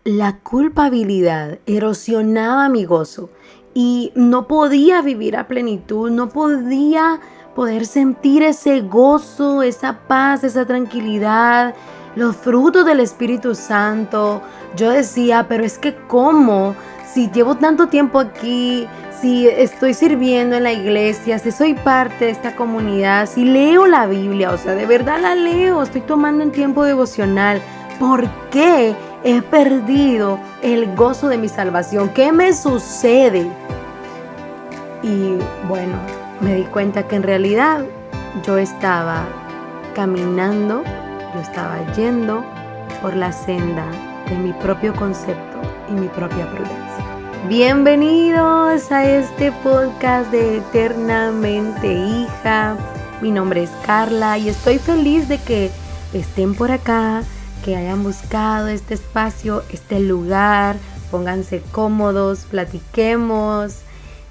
La culpabilidad erosionaba mi gozo y no podía vivir a plenitud, no podía poder sentir ese gozo, esa paz, esa tranquilidad, los frutos del Espíritu Santo. Yo decía, pero es que ¿cómo? Si llevo tanto tiempo aquí, si estoy sirviendo en la iglesia, si soy parte de esta comunidad, si leo la Biblia, o sea, de verdad la leo, estoy tomando un tiempo devocional, ¿por qué he perdido el gozo de mi salvación? ¿Qué me sucede? Y bueno, me di cuenta que en realidad yo estaba caminando, yo estaba yendo por la senda de mi propio concepto y mi propia prudencia. Bienvenidos a este podcast de Eternamente Hija. Mi nombre es Carla y estoy feliz de que estén por acá, que hayan buscado este espacio, este lugar. Pónganse cómodos, platiquemos.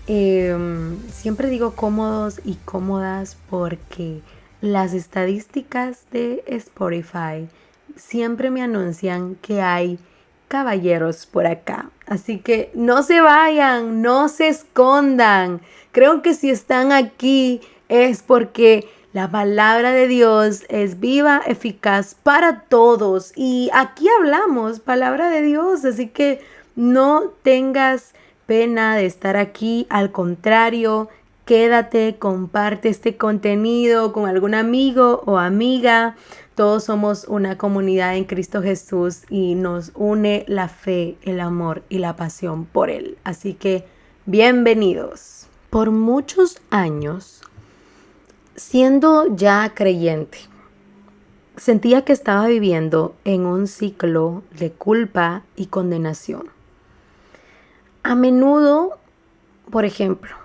Siempre digo cómodos y cómodas porque las estadísticas de Spotify siempre me anuncian que hay caballeros por acá. Así que no se vayan, no se escondan. Creo que si están aquí es porque la palabra de Dios es viva, eficaz para todos. Y aquí hablamos palabra de Dios, así que no tengas pena de estar aquí. Al contrario, quédate, comparte este contenido con algún amigo o amiga. Todos somos una comunidad en Cristo Jesús y nos une la fe, el amor y la pasión por Él. Así que, bienvenidos. Por muchos años, siendo ya creyente, sentía que estaba viviendo en un ciclo de culpa y condenación. A menudo, por ejemplo,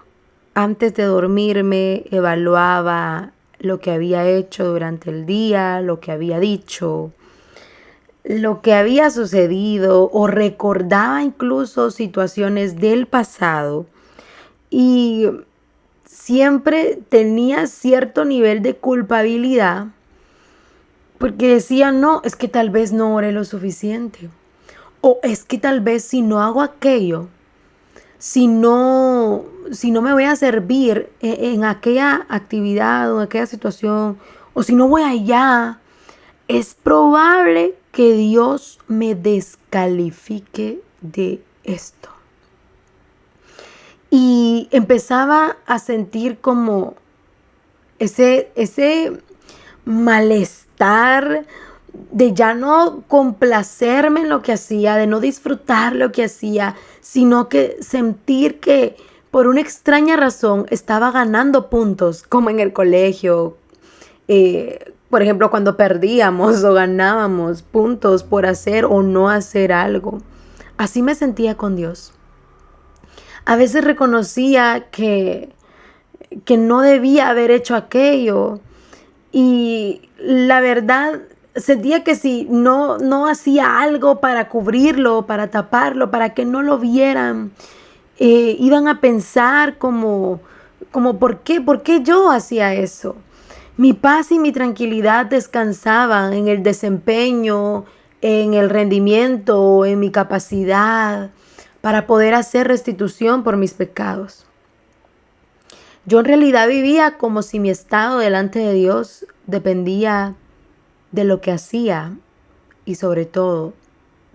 antes de dormirme, evaluaba lo que había hecho durante el día, lo que había dicho, lo que había sucedido, o recordaba incluso situaciones del pasado, y siempre tenía cierto nivel de culpabilidad porque decía, no, es que tal vez no oré lo suficiente, o es que tal vez si no hago aquello, si no me voy a servir en aquella actividad o en aquella situación, o si no voy allá, es probable que Dios me descalifique de esto. Y empezaba a sentir como ese malestar de ya no complacerme en lo que hacía, de no disfrutar lo que hacía, sino que sentir que por una extraña razón estaba ganando puntos, como en el colegio. Por ejemplo, cuando perdíamos o ganábamos puntos por hacer o no hacer algo. Así me sentía con Dios. A veces reconocía que no debía haber hecho aquello. Y la verdad, sentía que si no hacía algo para cubrirlo, para taparlo, para que no lo vieran, iban a pensar como ¿por qué? ¿Por qué yo hacía eso? Mi paz y mi tranquilidad descansaban en el desempeño, en el rendimiento, en mi capacidad para poder hacer restitución por mis pecados. Yo en realidad vivía como si mi estado delante de Dios dependía de lo que hacía y sobre todo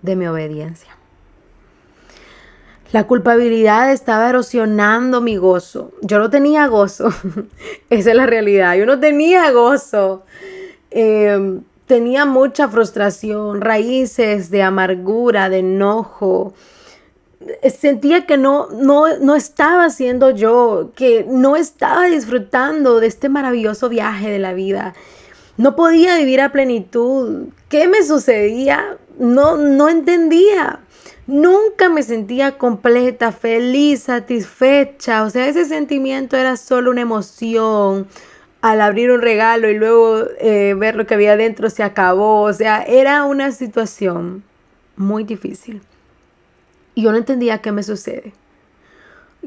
de mi obediencia. La culpabilidad estaba erosionando mi gozo. Yo no tenía gozo. Esa es la realidad. Yo no tenía gozo. Tenía mucha frustración, raíces de amargura, de enojo. Sentía que no estaba siendo yo, que no estaba disfrutando de este maravilloso viaje de la vida. No podía vivir a plenitud. ¿Qué me sucedía? No entendía. Nunca me sentía completa, feliz, satisfecha. O sea, ese sentimiento era solo una emoción. Al abrir un regalo y luego ver lo que había dentro se acabó. O sea, era una situación muy difícil. Y yo no entendía qué me sucede.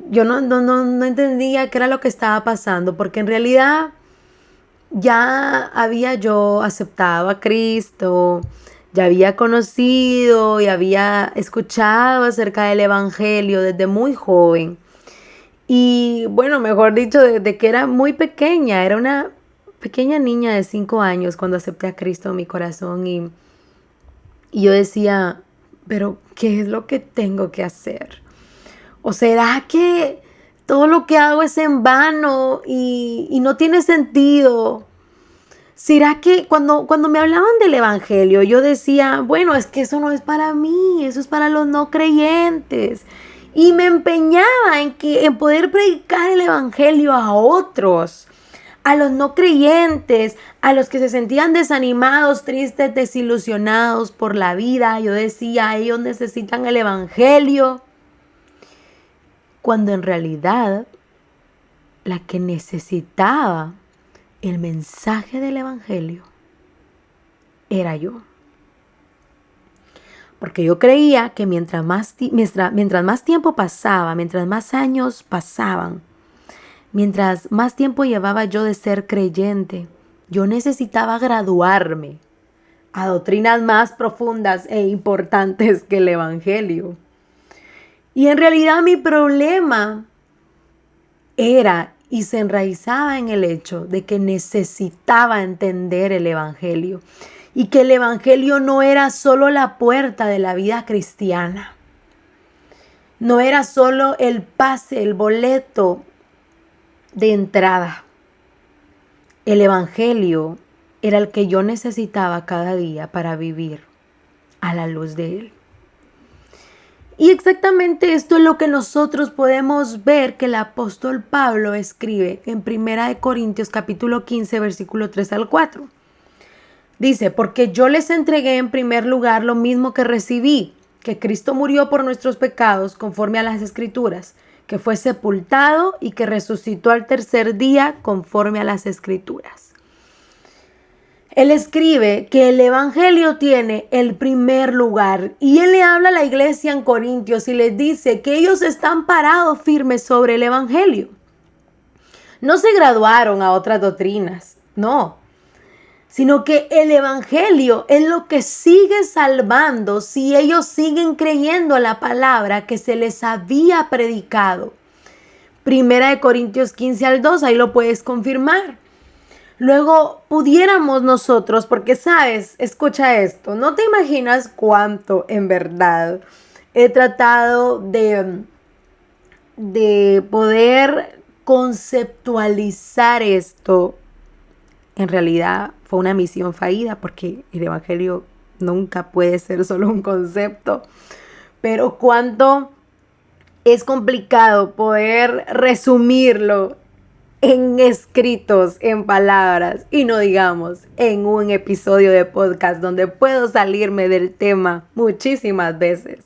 Yo no entendía qué era lo que estaba pasando, porque en realidad ya había yo aceptado a Cristo, Ya había conocido y había escuchado acerca del Evangelio desde muy joven. Y bueno, mejor dicho, desde que era muy pequeña, era una pequeña niña de 5 años cuando acepté a Cristo en mi corazón y yo decía, pero ¿qué es lo que tengo que hacer? ¿O será que todo lo que hago es en vano y no tiene sentido? ¿Será que cuando me hablaban del Evangelio yo decía, bueno, es que eso no es para mí, eso es para los no creyentes? Y me empeñaba en poder predicar el Evangelio a otros, a los no creyentes, a los que se sentían desanimados, tristes, desilusionados por la vida. Yo decía, ellos necesitan el Evangelio, cuando en realidad la que necesitaba el mensaje del Evangelio era yo. Porque yo creía que mientras más tiempo pasaba, mientras más años pasaban, mientras más tiempo llevaba yo de ser creyente, yo necesitaba graduarme a doctrinas más profundas e importantes que el Evangelio. Y en realidad mi problema era y se enraizaba en el hecho de que necesitaba entender el Evangelio y que el Evangelio no era solo la puerta de la vida cristiana, no era solo el pase, el boleto de entrada. El Evangelio era el que yo necesitaba cada día para vivir a la luz de él. Y exactamente esto es lo que nosotros podemos ver que el apóstol Pablo escribe en 1 Corintios capítulo 15, versículo 3 al 4. Dice, porque yo les entregué en primer lugar lo mismo que recibí, que Cristo murió por nuestros pecados conforme a las Escrituras, que fue sepultado y que resucitó al tercer día conforme a las Escrituras. Él escribe que el Evangelio tiene el primer lugar y él le habla a la iglesia en Corintios y les dice que ellos están parados firmes sobre el Evangelio. No se graduaron a otras doctrinas, no, sino que el Evangelio es lo que sigue salvando si ellos siguen creyendo a la palabra que se les había predicado. 1 Corintios 15 al 2, ahí lo puedes confirmar. Luego pudiéramos nosotros, porque sabes, escucha esto, no te imaginas cuánto en verdad he tratado de poder conceptualizar esto. En realidad fue una misión fallida porque el Evangelio nunca puede ser solo un concepto, pero cuánto es complicado poder resumirlo en escritos, en palabras y no digamos en un episodio de podcast donde puedo salirme del tema muchísimas veces.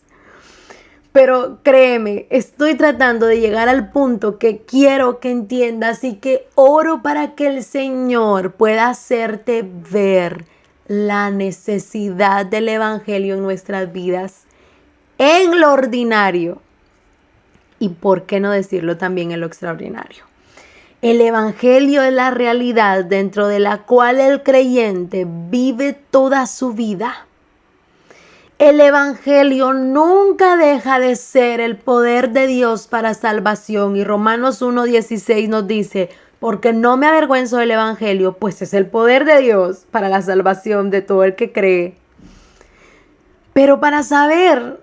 Pero créeme, estoy tratando de llegar al punto que quiero que entiendas y que oro para que el Señor pueda hacerte ver la necesidad del Evangelio en nuestras vidas, en lo ordinario y por qué no decirlo también en lo extraordinario. El Evangelio es la realidad dentro de la cual el creyente vive toda su vida. El Evangelio nunca deja de ser el poder de Dios para salvación. Y Romanos 1:16 nos dice, porque no me avergüenzo del Evangelio, pues es el poder de Dios para la salvación de todo el que cree. Pero para saber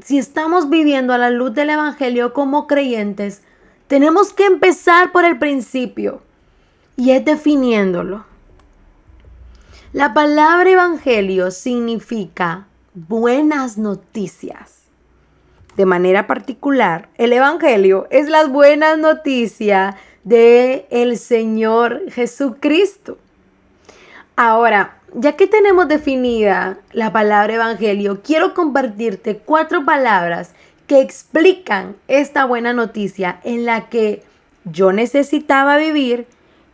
si estamos viviendo a la luz del Evangelio como creyentes, tenemos que empezar por el principio y es definiéndolo. La palabra evangelio significa buenas noticias. De manera particular, el evangelio es las buenas noticias de el Señor Jesucristo. Ahora, ya que tenemos definida la palabra evangelio, quiero compartirte 4 palabras que explican esta buena noticia en la que yo necesitaba vivir,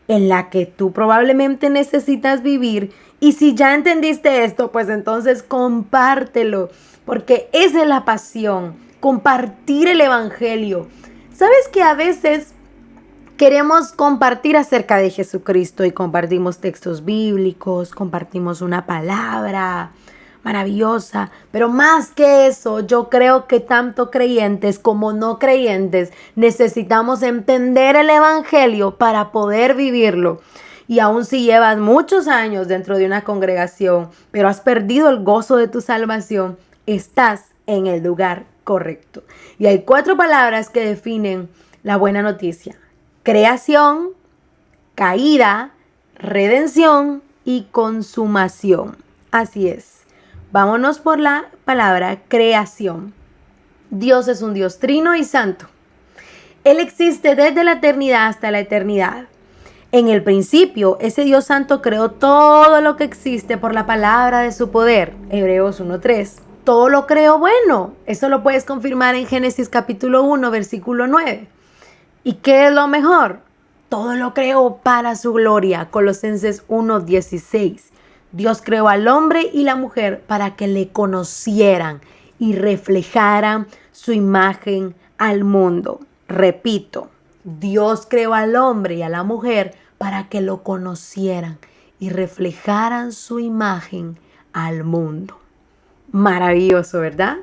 en la que tú probablemente necesitas vivir. Y si ya entendiste esto, pues entonces compártelo, porque esa es la pasión, compartir el Evangelio. ¿Sabes que a veces queremos compartir acerca de Jesucristo y compartimos textos bíblicos, compartimos una palabra, maravillosa. Pero más que eso, yo creo que tanto creyentes como no creyentes necesitamos entender el evangelio para poder vivirlo. Y aun si llevas muchos años dentro de una congregación, pero has perdido el gozo de tu salvación, estás en el lugar correcto. Y hay 4 palabras que definen la buena noticia: creación, caída, redención y consumación. Así es. Vámonos por la palabra creación. Dios es un Dios trino y santo. Él existe desde la eternidad hasta la eternidad. En el principio, ese Dios santo creó todo lo que existe por la palabra de su poder. Hebreos 1:3. Todo lo creó bueno. Eso lo puedes confirmar en Génesis capítulo 1, versículo 9. ¿Y qué es lo mejor? Todo lo creó para su gloria. Colosenses 1:16. Dios creó al hombre y la mujer para que le conocieran y reflejaran su imagen al mundo. Repito, Dios creó al hombre y a la mujer para que lo conocieran y reflejaran su imagen al mundo. Maravilloso, ¿verdad?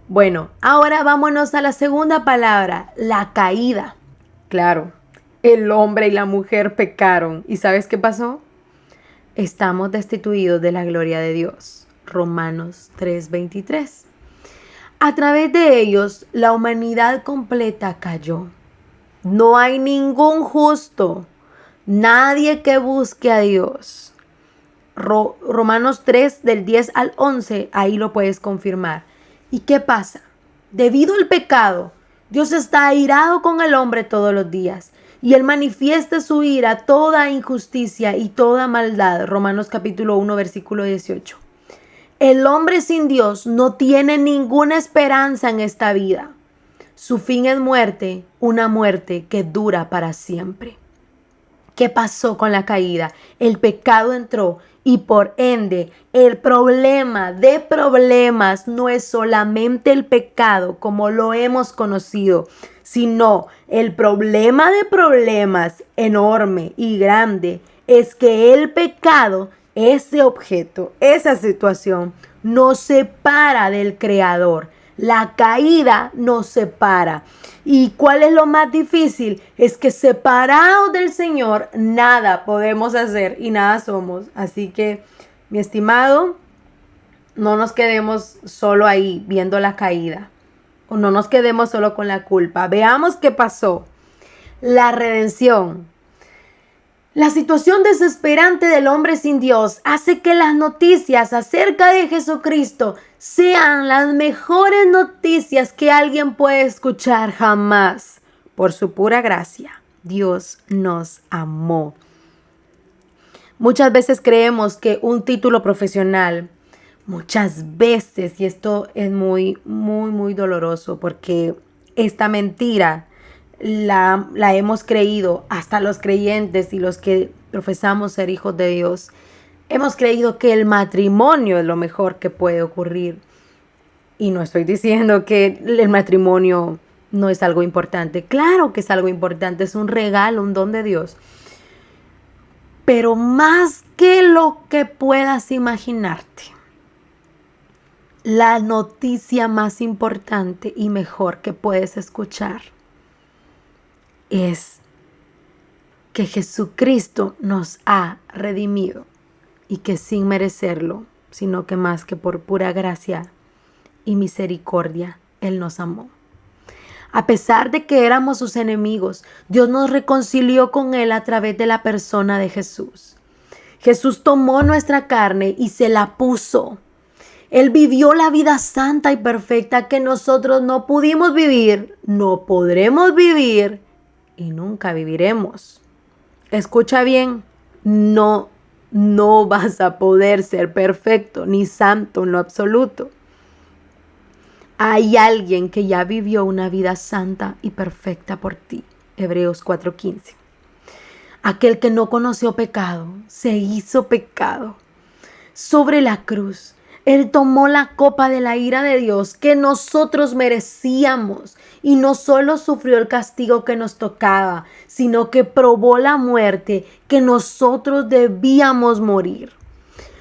Bueno, ahora vámonos a la segunda palabra, la caída. Claro, el hombre y la mujer pecaron. ¿Y sabes qué pasó? Estamos destituidos de la gloria de Dios. Romanos 3:23. A través de ellos, la humanidad completa cayó. No hay ningún justo, nadie que busque a Dios. Romanos 3, del 10 al 11, ahí lo puedes confirmar. ¿Y qué pasa? Debido al pecado, Dios está airado con el hombre todos los días. Y Él manifiesta su ira, toda injusticia y toda maldad. Romanos capítulo 1, versículo 18. El hombre sin Dios no tiene ninguna esperanza en esta vida. Su fin es muerte, una muerte que dura para siempre. ¿Qué pasó con la caída? El pecado entró y por ende el problema de problemas no es solamente el pecado como lo hemos conocido, sino el problema de problemas enorme y grande es que el pecado, ese objeto, esa situación, nos separa del Creador. La caída nos separa. ¿Y cuál es lo más difícil? Es que separados del Señor, nada podemos hacer y nada somos. Así que, mi estimado, no nos quedemos solo ahí viendo la caída. O no nos quedemos solo con la culpa. Veamos qué pasó. La redención. La situación desesperante del hombre sin Dios hace que las noticias acerca de Jesucristo sean las mejores noticias que alguien puede escuchar jamás. Por su pura gracia, Dios nos amó. Muchas veces creemos que un título profesional, muchas veces, y esto es muy doloroso porque esta mentira la hemos creído, hasta los creyentes y los que profesamos ser hijos de Dios, hemos creído que el matrimonio es lo mejor que puede ocurrir. Y no estoy diciendo que el matrimonio no es algo importante. Claro que es algo importante, es un regalo, un don de Dios. Pero más que lo que puedas imaginarte, la noticia más importante y mejor que puedes escuchar es que Jesucristo nos ha redimido y que sin merecerlo, sino que más que por pura gracia y misericordia, Él nos amó. A pesar de que éramos sus enemigos, Dios nos reconcilió con Él a través de la persona de Jesús. Jesús tomó nuestra carne y se la puso. Él vivió la vida santa y perfecta que nosotros no pudimos vivir, no podremos vivir y nunca viviremos. Escucha bien, no vas a poder ser perfecto ni santo en lo absoluto. Hay alguien que ya vivió una vida santa y perfecta por ti. Hebreos 4:15. Aquel que no conoció pecado, se hizo pecado. Sobre la cruz, Él tomó la copa de la ira de Dios que nosotros merecíamos y no solo sufrió el castigo que nos tocaba, sino que probó la muerte que nosotros debíamos morir.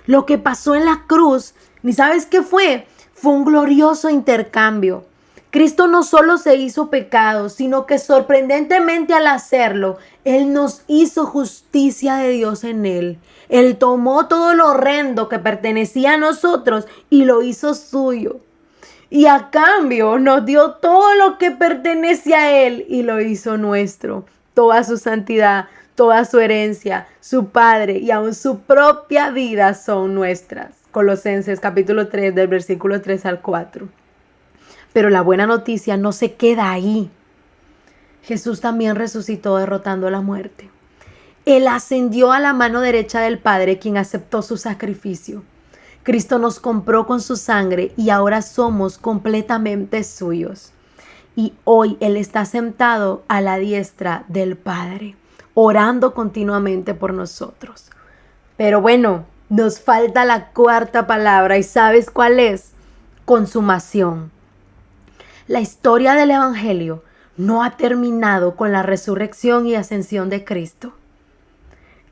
Lo que pasó en la cruz ¿Y sabes qué fue? Fue un glorioso intercambio. Cristo no solo se hizo pecado, sino que sorprendentemente al hacerlo, Él nos hizo justicia de Dios en Él. Él tomó todo lo horrendo que pertenecía a nosotros y lo hizo suyo. Y a cambio nos dio todo lo que pertenece a Él y lo hizo nuestro. Toda su santidad, toda su herencia, su Padre y aún su propia vida son nuestras. Colosenses capítulo 3 del versículo 3 al 4. Pero la buena noticia no se queda ahí. Jesús también resucitó derrotando la muerte. Él ascendió a la mano derecha del Padre, quien aceptó su sacrificio. Cristo nos compró con su sangre y ahora somos completamente suyos. Y hoy Él está sentado a la diestra del Padre, orando continuamente por nosotros. Pero bueno, nos falta la cuarta palabra, ¿y sabes cuál es? Consumación. La historia del Evangelio no ha terminado con la resurrección y ascensión de Cristo.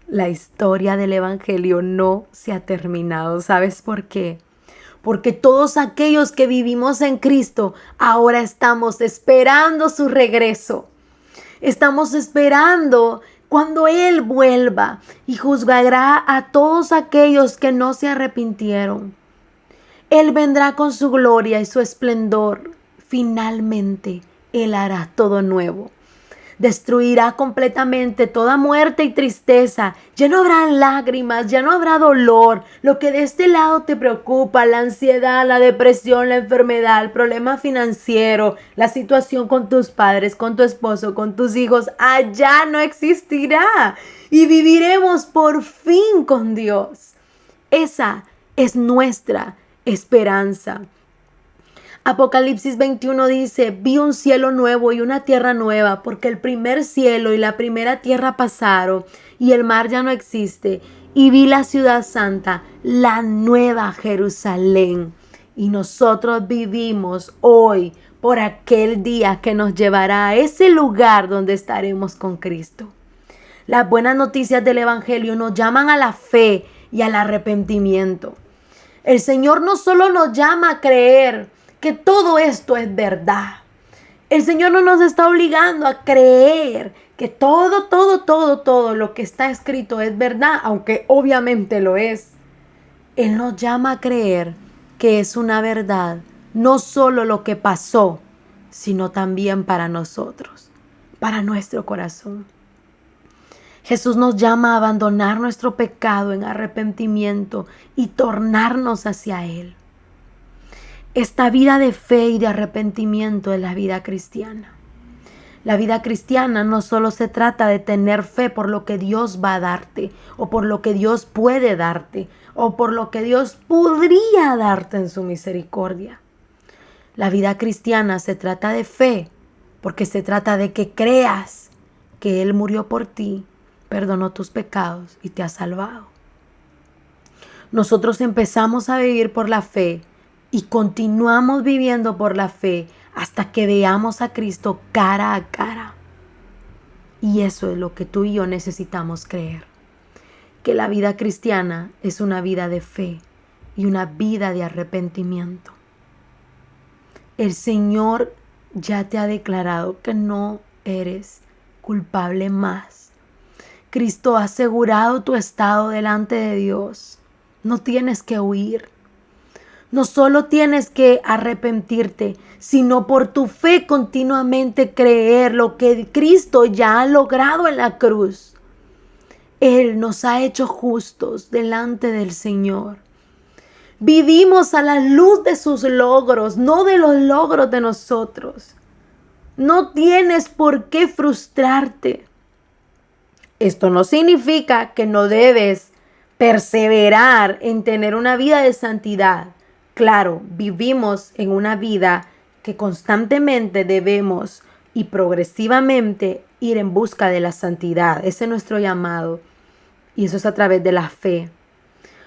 La historia del Evangelio no se ha terminado. ¿Sabes por qué? Porque todos aquellos que vivimos en Cristo ahora estamos esperando su regreso. Estamos esperando cuando Él vuelva y juzgará a todos aquellos que no se arrepintieron. Él vendrá con su gloria y su esplendor. Finalmente, Él hará todo nuevo. Destruirá completamente toda muerte y tristeza. Ya no habrá lágrimas, ya no habrá dolor. Lo que de este lado te preocupa, la ansiedad, la depresión, la enfermedad, el problema financiero, la situación con tus padres, con tu esposo, con tus hijos, allá no existirá. Y viviremos por fin con Dios. Esa es nuestra esperanza. Apocalipsis 21 dice: vi un cielo nuevo y una tierra nueva, porque el primer cielo y la primera tierra pasaron, y el mar ya no existe. Y vi la ciudad santa, la nueva Jerusalén. Y nosotros vivimos hoy por aquel día que nos llevará a ese lugar donde estaremos con Cristo. Las buenas noticias del Evangelio nos llaman a la fe y al arrepentimiento. El Señor no solo nos llama a creer que todo esto es verdad. El Señor no nos está obligando a creer que todo lo que está escrito es verdad, aunque obviamente lo es. Él nos llama a creer que es una verdad, no solo lo que pasó, sino también para nosotros, para nuestro corazón. Jesús nos llama a abandonar nuestro pecado en arrepentimiento y tornarnos hacia Él. Esta vida de fe y de arrepentimiento es la vida cristiana. La vida cristiana no solo se trata de tener fe por lo que Dios va a darte, o por lo que Dios puede darte, o por lo que Dios podría darte en su misericordia. La vida cristiana se trata de fe, porque se trata de que creas que Él murió por ti, perdonó tus pecados y te ha salvado. Nosotros empezamos a vivir por la fe y continuamos viviendo por la fe hasta que veamos a Cristo cara a cara. Y eso es lo que tú y yo necesitamos creer. Que la vida cristiana es una vida de fe y una vida de arrepentimiento. El Señor ya te ha declarado que no eres culpable más. Cristo ha asegurado tu estado delante de Dios. No tienes que huir. No solo tienes que arrepentirte, sino por tu fe continuamente creer lo que Cristo ya ha logrado en la cruz. Él nos ha hecho justos delante del Señor. Vivimos a la luz de sus logros, no de los logros de nosotros. No tienes por qué frustrarte. Esto no significa que no debes perseverar en tener una vida de santidad. Claro, vivimos en una vida que constantemente debemos y progresivamente ir en busca de la santidad. Ese es nuestro llamado y eso es a través de la fe.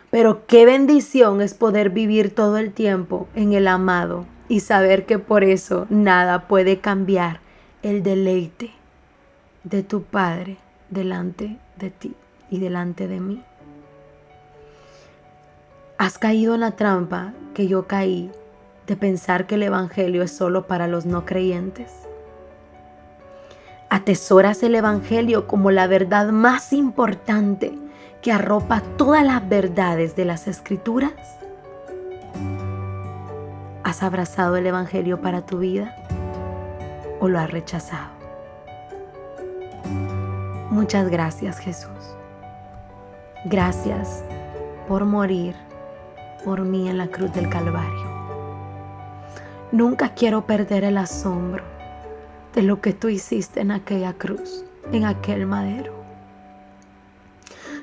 Pero qué bendición es poder vivir todo el tiempo en el amado y saber que por eso nada puede cambiar el deleite de tu Padre delante de ti y delante de mí. Has caído en la trampa que yo caí de pensar que el Evangelio es solo para los no creyentes. ¿Atesoras el Evangelio como la verdad más importante que arropa todas las verdades de las Escrituras? ¿Has abrazado el Evangelio para tu vida o lo has rechazado? Muchas gracias, Jesús. Gracias por morir por mí en la cruz del Calvario. Nunca quiero perder el asombro de lo que tú hiciste en aquella cruz, en aquel madero.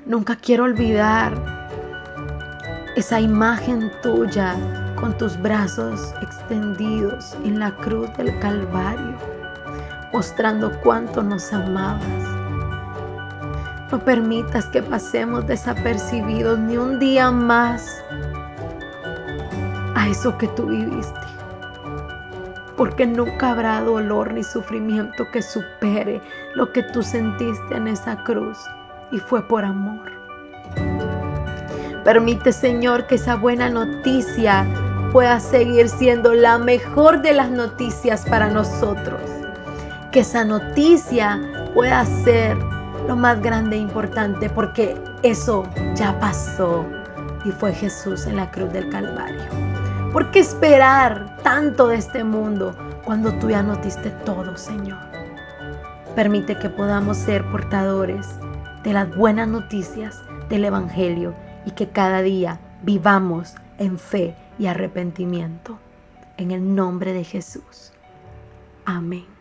Nunca quiero olvidar esa imagen tuya con tus brazos extendidos en la cruz del Calvario, mostrando cuánto nos amabas. No permitas que pasemos desapercibidos ni un día más a eso que tú viviste, porque nunca habrá dolor ni sufrimiento que supere lo que tú sentiste en esa cruz, y fue por amor. Permite, Señor, que esa buena noticia pueda seguir siendo la mejor de las noticias para nosotros, que esa noticia pueda ser lo más grande e importante, porque eso ya pasó y fue Jesús en la cruz del Calvario. ¿Por qué esperar tanto de este mundo cuando tú ya nos diste todo, Señor? Permite que podamos ser portadores de las buenas noticias del Evangelio y que cada día vivamos en fe y arrepentimiento. En el nombre de Jesús. Amén.